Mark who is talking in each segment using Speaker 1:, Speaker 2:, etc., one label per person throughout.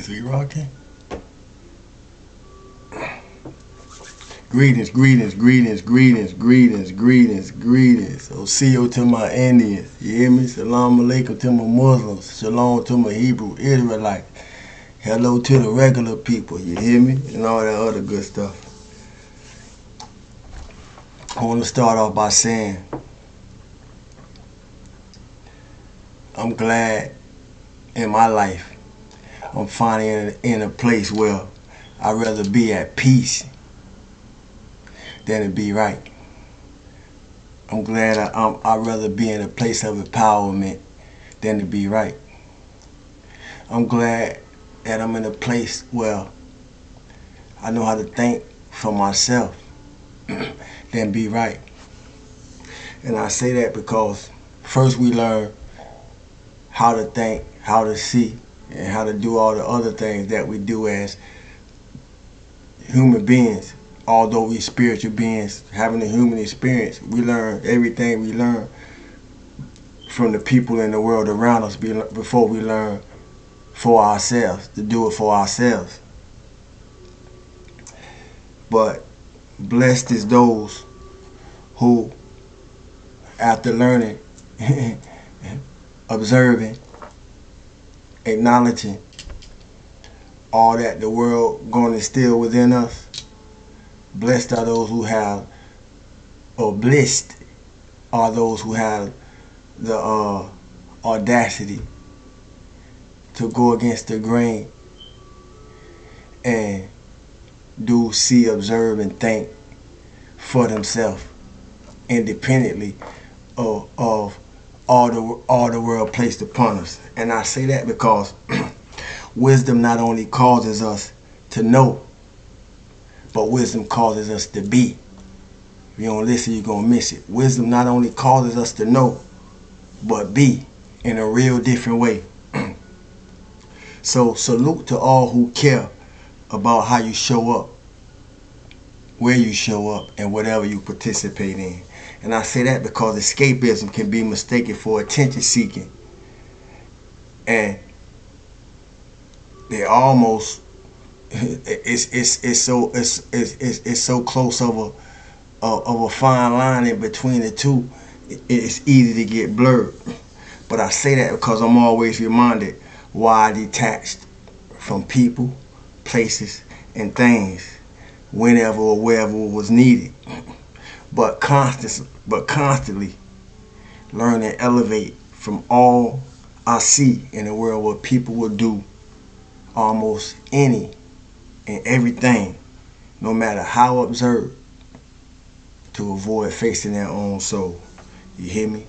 Speaker 1: We rocking? Greetings, greetings, greetings, greetings, greetings, greetings, greetings. Oseo to my Indians. You hear me? Salam alaikum to my Muslims. Shalom to my Hebrew Israelites. Hello to the regular people. You hear me? And all that other good stuff. I want to start off by saying I'm glad in my life I'm finally in a place where I'd rather be at peace than to be right. I'm glad I'd rather be in a place of empowerment than to be right. I'm glad that I'm in a place where I know how to think for myself than be right. And I say that because first we learn how to think, how to see, and how to do all the other things that we do as human beings. Although we spiritual beings having a human experience, we learn everything we learn from the people in the world around us before we learn for ourselves, to do it for ourselves. But blessed is those who, after learning, observing, acknowledging all that the world going to instill within us, blessed are those who have, or blessed are those who have the audacity to go against the grain and do, see, observe, and think for themselves, independently of all the world placed upon us. And I say that because wisdom not only causes us to know, but wisdom causes us to be. If you don't listen, you're going to miss it. Wisdom not only causes us to know, but be in a real different way. So salute to all who care about how you show up, where you show up, and whatever you participate in. And I say that because escapism can be mistaken for attention seeking. And they almost it's so close of a fine line in between the two. It's easy to get blurred. But I say that because I'm always reminded why I detached from people, places, and things whenever or wherever was needed. But constantly learn and elevate from all I see in a world where people will do almost any and everything, no matter how absurd, to avoid facing their own soul. You hear me?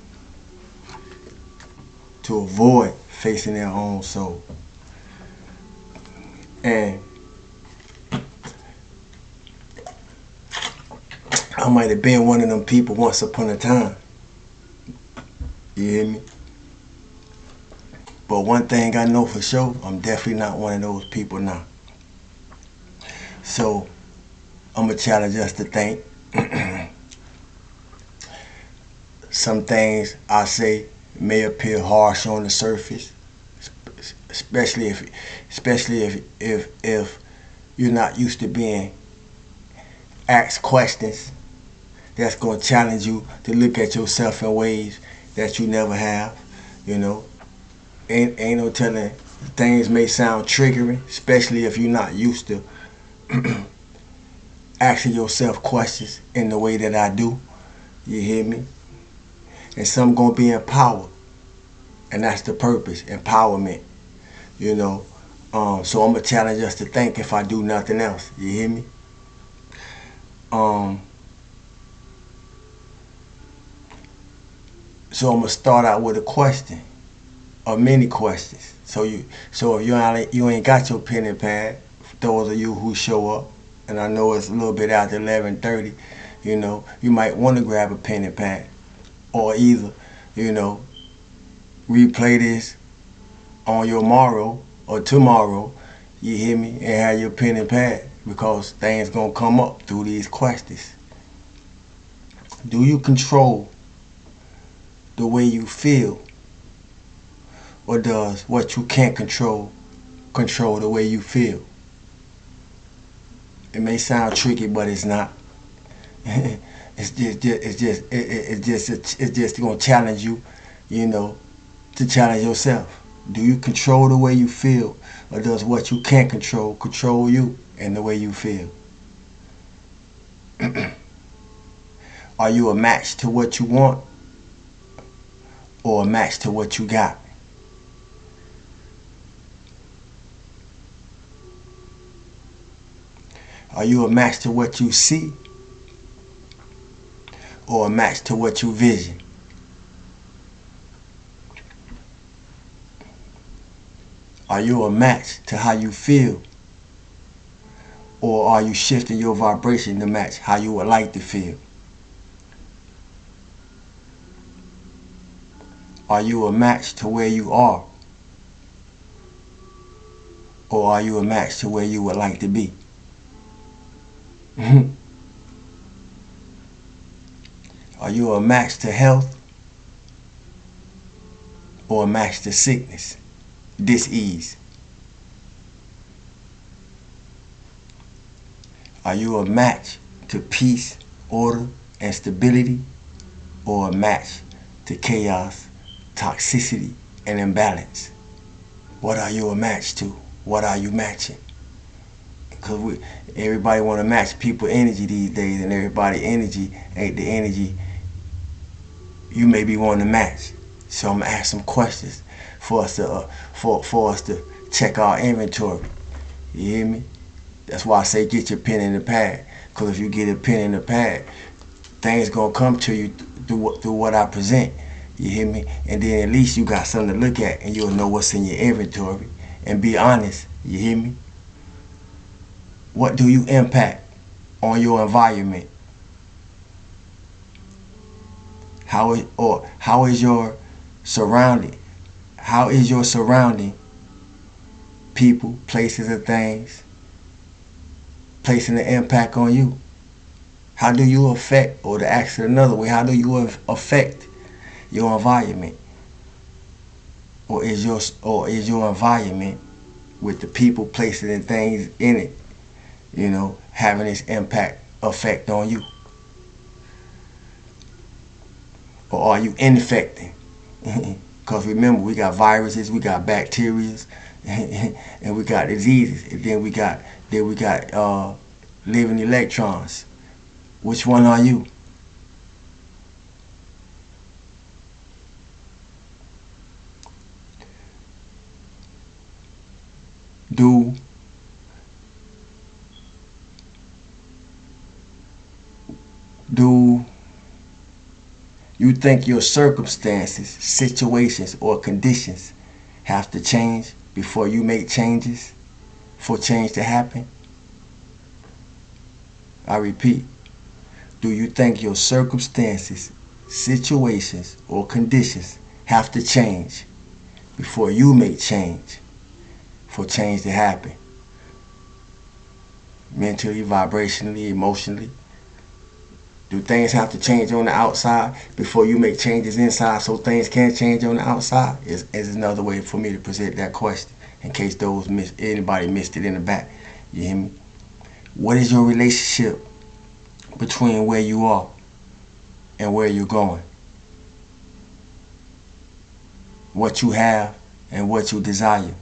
Speaker 1: To avoid facing their own soul. And I might have been one of them people once upon a time. You hear me? But one thing I know for sure, I'm definitely not one of those people now. So I'm going to challenge us to think. Some things I say may appear harsh on the surface, especially if you're not used to being asked questions that's going to challenge you to look at yourself in ways that you never have. You know, ain't no telling. Things may sound triggering, especially if you're not used to asking yourself questions in the way that I do. You hear me? And some gonna be empowered, and that's the purpose, empowerment. You know, so I'm gonna challenge us to think if I do nothing else. You hear me? So I'm gonna start out with a question, or many questions. So if you ain't got your pen and pad, those of you who show up, and I know it's a little bit after 11:30, you know, you might want to grab a pen and pad, or either, you know, replay this on your morrow or tomorrow. You hear me? And have your pen and pad, because things gonna come up through these questions. Do you control the way you feel, or does what you can't control control the way you feel? It may sound tricky, but it's not. It's just gonna challenge you, you know, to challenge yourself. Do you control the way you feel, or does what you can't control you and the way you feel? Are you a match to what you want, or a match to what you got? Are you a match to what you see, or a match to what you vision? Are you a match to how you feel, or are you shifting your vibration to match how you would like to feel? Are you a match to where you are, or are you a match to where you would like to be? Are you a match to health, or a match to sickness, dis-ease? Are you a match to peace, order, and stability, or a match to chaos, toxicity, and imbalance? What are you a match to? What are you matching? Because everybody want to match people energy these days, and everybody energy ain't the energy you may be wanting to match. So I'm gonna ask some questions for us to for us to check our inventory. You hear me? That's why I say get your pen and the pad. Because if you get a pen and a pad, things gonna come to you through what I present. You hear me? And then at least you got something to look at, and you'll know what's in your inventory. And be honest. You hear me? What do you impact on your environment? How is your surrounding? How is your surrounding people, places, and things placing an impact on you? How do you affect, or to ask it another way, how do you affect your environment? Or is your environment with the people, places, and things in it, having this effect on you? Or are you infecting? Because remember, we got viruses, we got bacteria, and we got diseases, and then we got living electrons. Which one are you? Do you think your circumstances, situations, or conditions have to change before you make changes for change to happen? I repeat, do you think your circumstances, situations, or conditions have to change before you make change for change to happen? Mentally, vibrationally, emotionally. Do things have to change on the outside before you make changes inside so things can change on the outside? Is another way for me to present that question in case anybody missed it in the back. You hear me? What is your relationship between where you are and where you're going? What you have and what you desire.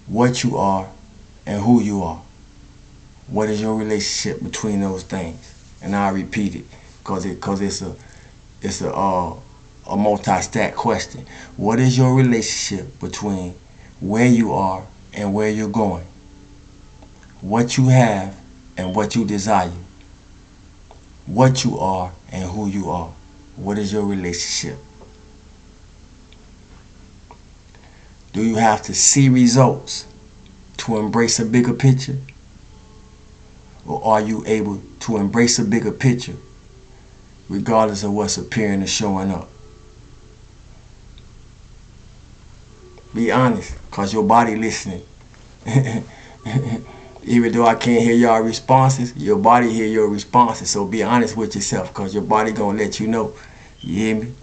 Speaker 1: What you are and who you are. What is your relationship between those things? And I'll repeat it because it's a multi-stat question. What is your relationship between where you are and where you're going? What you have and what you desire. What you are and who you are. What is your relationship? Do you have to see results to embrace a bigger picture? Or are you able to embrace a bigger picture regardless of what's appearing or showing up? Be honest, because your body listening. Even though I can't hear y'all responses, your body hear your responses. So be honest with yourself, because your body going to let you know. You hear me?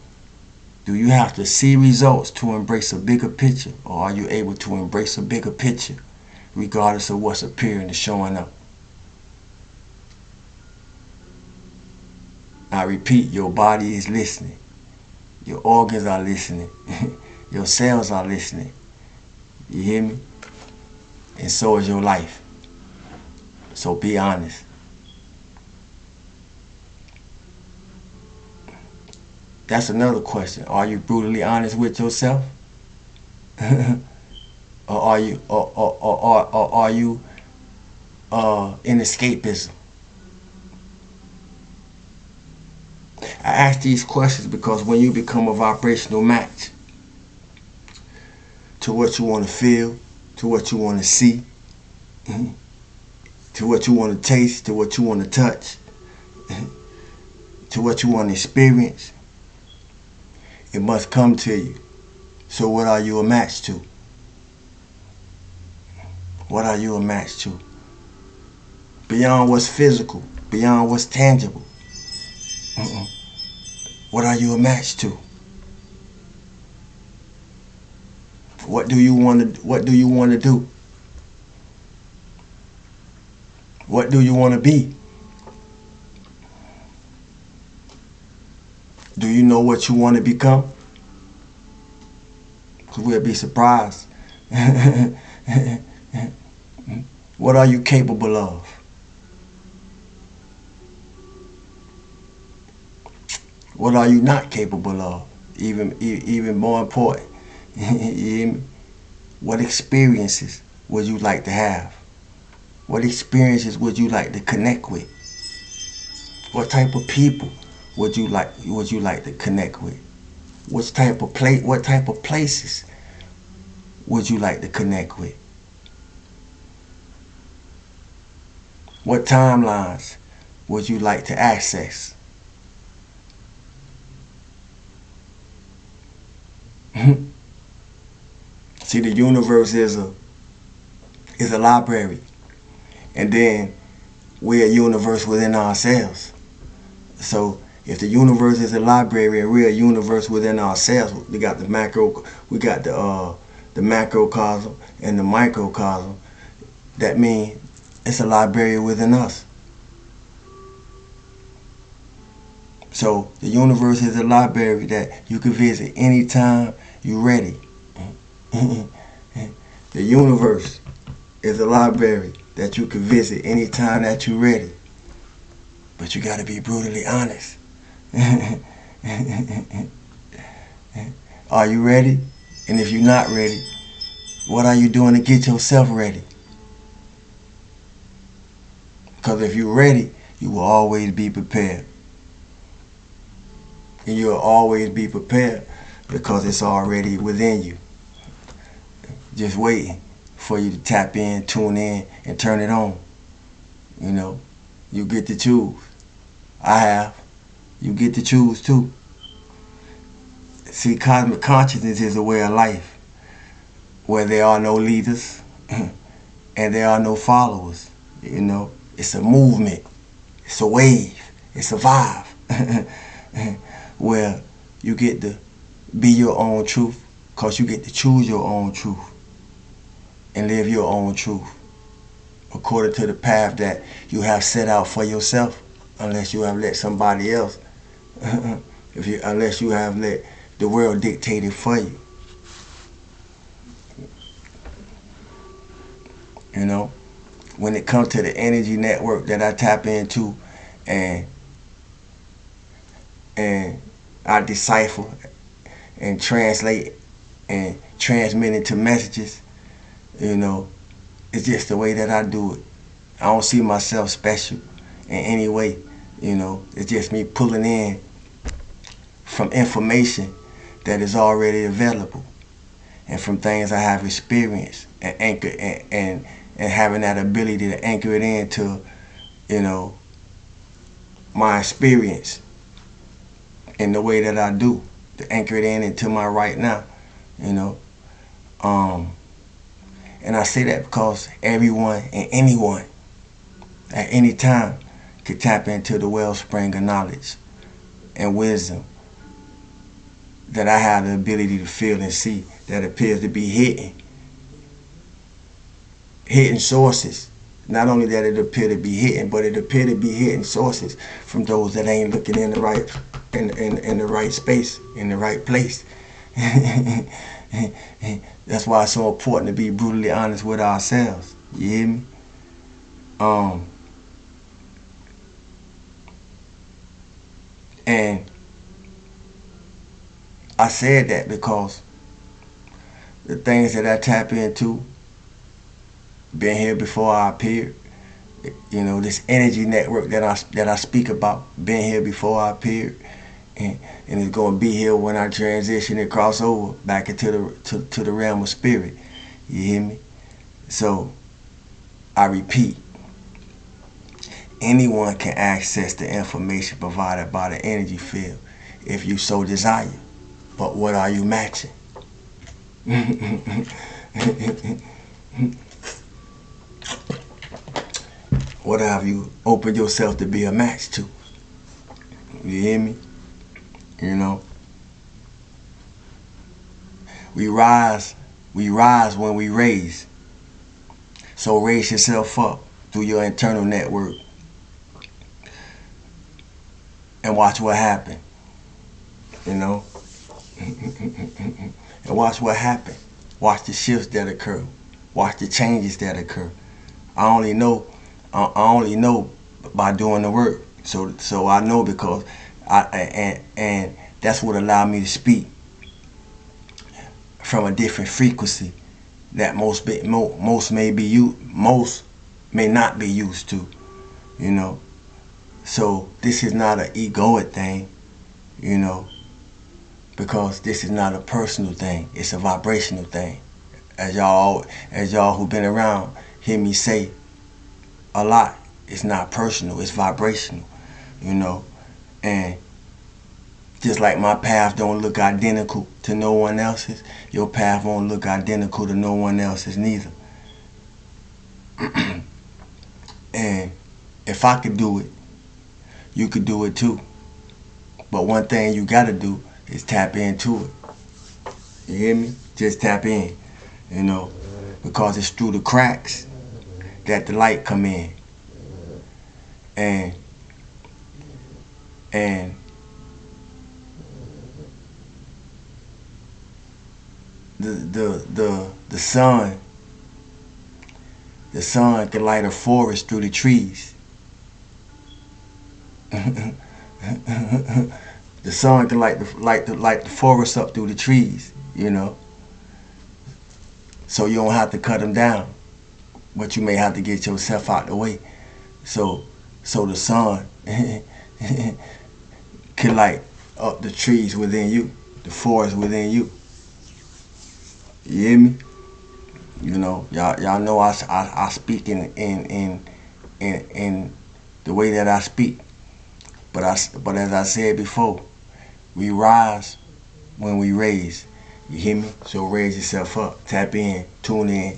Speaker 1: Do you have to see results to embrace a bigger picture, or are you able to embrace a bigger picture regardless of what's appearing and showing up? I repeat, your body is listening. Your organs are listening. Your cells are listening. You hear me? And so is your life. So be honest. That's another question. Are you brutally honest with yourself? Or are you or are you in escapism? I ask these questions because when you become a vibrational match to what you want to feel, to what you want to see, to what you want to taste, to what you want to touch, to what you want to experience, it must come to you. So what are you a match to? What are you a match to? Beyond what's physical, beyond what's tangible. What are you a match to? What do you want to do? What do you want to be? Do you know what you want to become? Because we'll be surprised. What are you capable of? What are you not capable of? Even more important. You hear me? What experiences would you like to have? What experiences would you like to connect with? What type of people would you like to connect with? What type of places would you like to connect with? What timelines would you like to access? See, the universe is a library, and then we're a universe within ourselves. So if the universe is a library and we're a universe within ourselves, we got the macrocosm and the microcosm. That means it's a library within us. So the universe is a library that you can visit anytime you're ready. The universe is a library that you can visit anytime that you're ready. But you got to be brutally honest. Are you ready? And if you're not ready, what are you doing to get yourself ready? Because if you're ready, you will always be prepared. And you'll always be prepared because it's already within you. Just waiting for you to tap in, tune in, and turn it on. You know, you get to choose. I have. You get to choose too. See, cosmic consciousness is a way of life where there are no leaders and there are no followers. You know, it's a movement. It's a wave. It's a vibe. Where you get to be your own truth because you get to choose your own truth and live your own truth according to the path that you have set out for yourself, unless you have let somebody else, unless you have let the world dictate it for you. You know, when it comes to the energy network that I tap into and I decipher and translate and transmit into messages, you know, it's just the way that I do it. I don't see myself special in any way, you know. It's just me pulling in from information that is already available and from things I have experienced and anchor and having that ability to anchor it into, you know, my experience in the way that I do, to anchor it in into my right now, you know. And I say that because everyone and anyone at any time could tap into the wellspring of knowledge and wisdom that I have the ability to feel and see that appears to be hidden sources. Not only that it appear to be hidden, but it appear to be hidden sources from those that ain't looking in the right in the right space, in the right place. That's why it's so important to be brutally honest with ourselves. You hear me? And I said that because the things that I tap into, been here before I appeared. This energy network that I speak about, been here before I appeared, and it's gonna be here when I transition and cross over back into the realm of spirit. You hear me? So I repeat, anyone can access the information provided by the energy field if you so desire. But what are you matching? What have you opened yourself to be a match to? You hear me? We rise when we raise. So raise yourself up through your internal network and watch what happens. And watch what happens. Watch the shifts that occur. Watch the changes that occur. I only know by doing the work. So I know because and that's what allowed me to speak from a different frequency that most may not be used to. So this is not an egoic thing, because this is not a personal thing. It's a vibrational thing. As y'all who've been around hear me say a lot, it's not personal, it's vibrational, and just like my path don't look identical to no one else's, your path won't look identical to no one else's neither. And if I could do it, you could do it too. But one thing you gotta do is tap into it. You hear me? Just tap in, because it's through the cracks that the light come in. And the sun can light a forest through the trees. The sun can light the forest up through the trees, So you don't have to cut them down, but you may have to get yourself out the way. So the sun can light up the trees within you, the forest within you. You hear me? Y'all know I speak in the way that I speak. But as I said before, we rise when we raise. You hear me? So raise yourself up, tap in, tune in,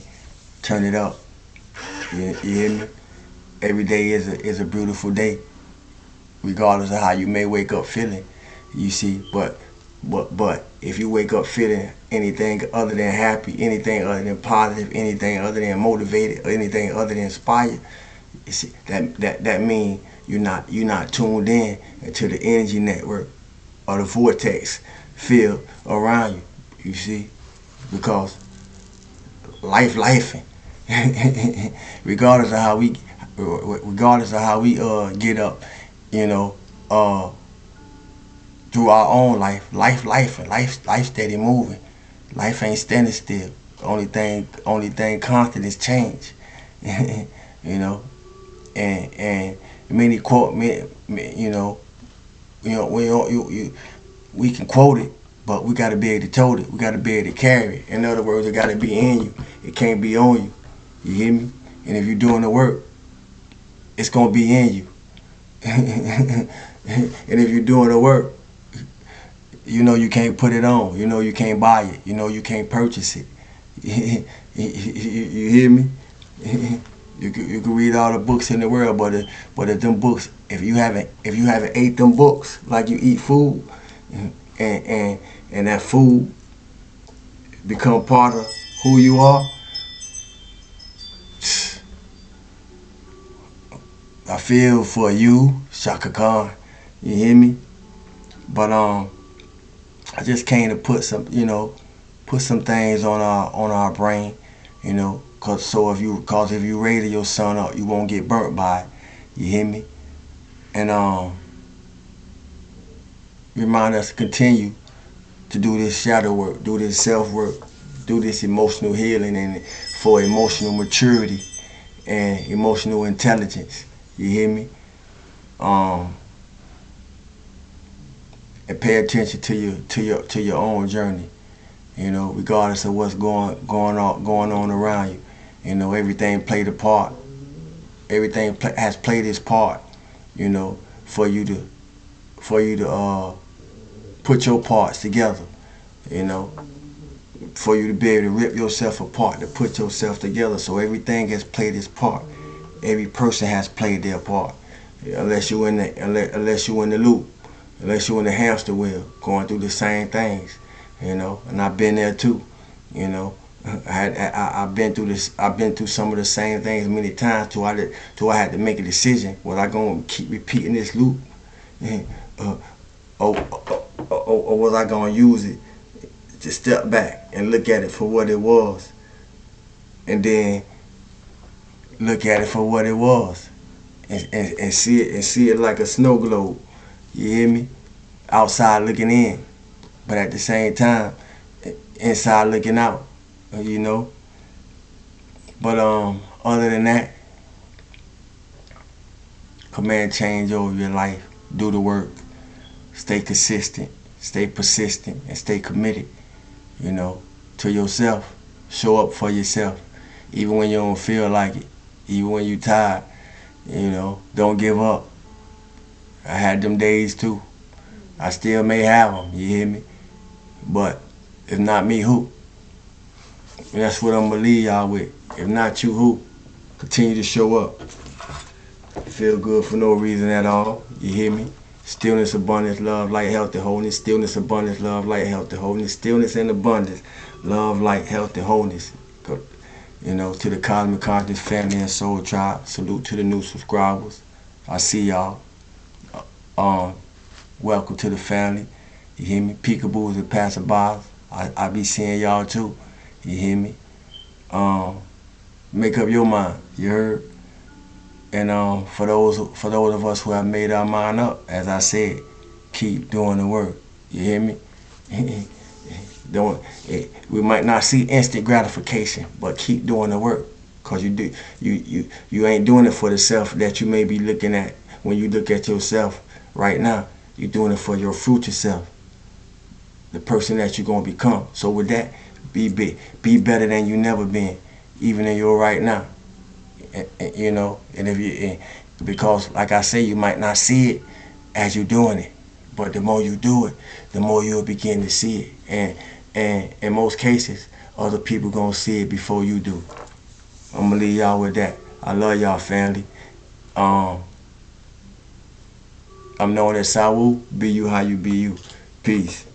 Speaker 1: turn it up. You hear me? Every day is a beautiful day, regardless of how you may wake up feeling. You see, but if you wake up feeling anything other than happy, anything other than positive, anything other than motivated, or anything other than inspired, you see, that means you're not tuned in to the energy network or the vortex field around you. You see, because lifing, regardless of how we get up, through our own life steady moving. Life ain't standing still. Only thing constant is change. And many quote me, we can quote it, but we got to be able to tote it. We got to be able to carry it. In other words, it got to be in you. It can't be on you. You hear me? And if you're doing the work, it's gonna be in you. And if you're doing the work, you can't put it on. You can't buy it. You can't purchase it. You hear me? You can read all the books in the world, but if them books, if you haven't ate them books like you eat food, and that food become part of who you are, I feel for you, Shaka Khan. You hear me? But I just came to put some, put some things on our brain, cause if you raise your son up, you won't get burnt by it. You hear me? And remind us to continue to do this shadow work, do this self work, do this emotional healing, and for emotional maturity and emotional intelligence. You hear me? Um, and pay attention to your own journey. Regardless of what's going on around you. Everything played a part. Everything has played its part. You know, for you to put your parts together. You know, for you to be able to rip yourself apart, to put yourself together. So everything has played its part. Every person has played their part. Unless you in the loop, unless you in the hamster wheel, going through the same things. And I've been there too. You know, I've been through this. I've been through some of the same things many times. Till I had to make a decision. Was I gonna keep repeating this loop, uh, or was I gonna use it to step back and look at it for what it was, and then look at it for what it was, and see it like a snow globe. You hear me? Outside looking in, but at the same time, inside looking out. You know. But other than that, command change over your life. Do the work. Stay consistent. Stay persistent, and stay committed. To yourself. Show up for yourself, even when you don't feel like it, even when you tired. Don't give up. I had them days too. I still may have them. You hear me? But if not me, who? And that's what I'm gonna leave y'all with. If not you, who? Continue to show up. Feel good for no reason at all. You hear me? Stillness, abundance, love, light, health, and wholeness. Stillness, abundance, love, light, health, and wholeness. Stillness and abundance, love, light, health, and wholeness. To the Cosmic Conscious Family and Soul Tribe. Salute to the new subscribers. I see y'all. Welcome to the family. You hear me? Peekaboos and passerbys. I be seeing y'all too. You hear me? Make up your mind. You heard? And for those of us who have made our mind up, as I said, keep doing the work. You hear me? We might not see instant gratification, but keep doing the work. Cause you ain't doing it for the self that you may be looking at when you look at yourself right now. You're doing it for your future self, the person that you're gonna become. So with that, be better than you never been, even in your right now. And if you, because like I say, you might not see it as you're doing it, but the more you do it, the more you'll begin to see it. And in most cases, other people gonna see it before you do. I'm gonna leave y'all with that. I love y'all, family. I'm known as Sawu. Be you how you be you. Peace.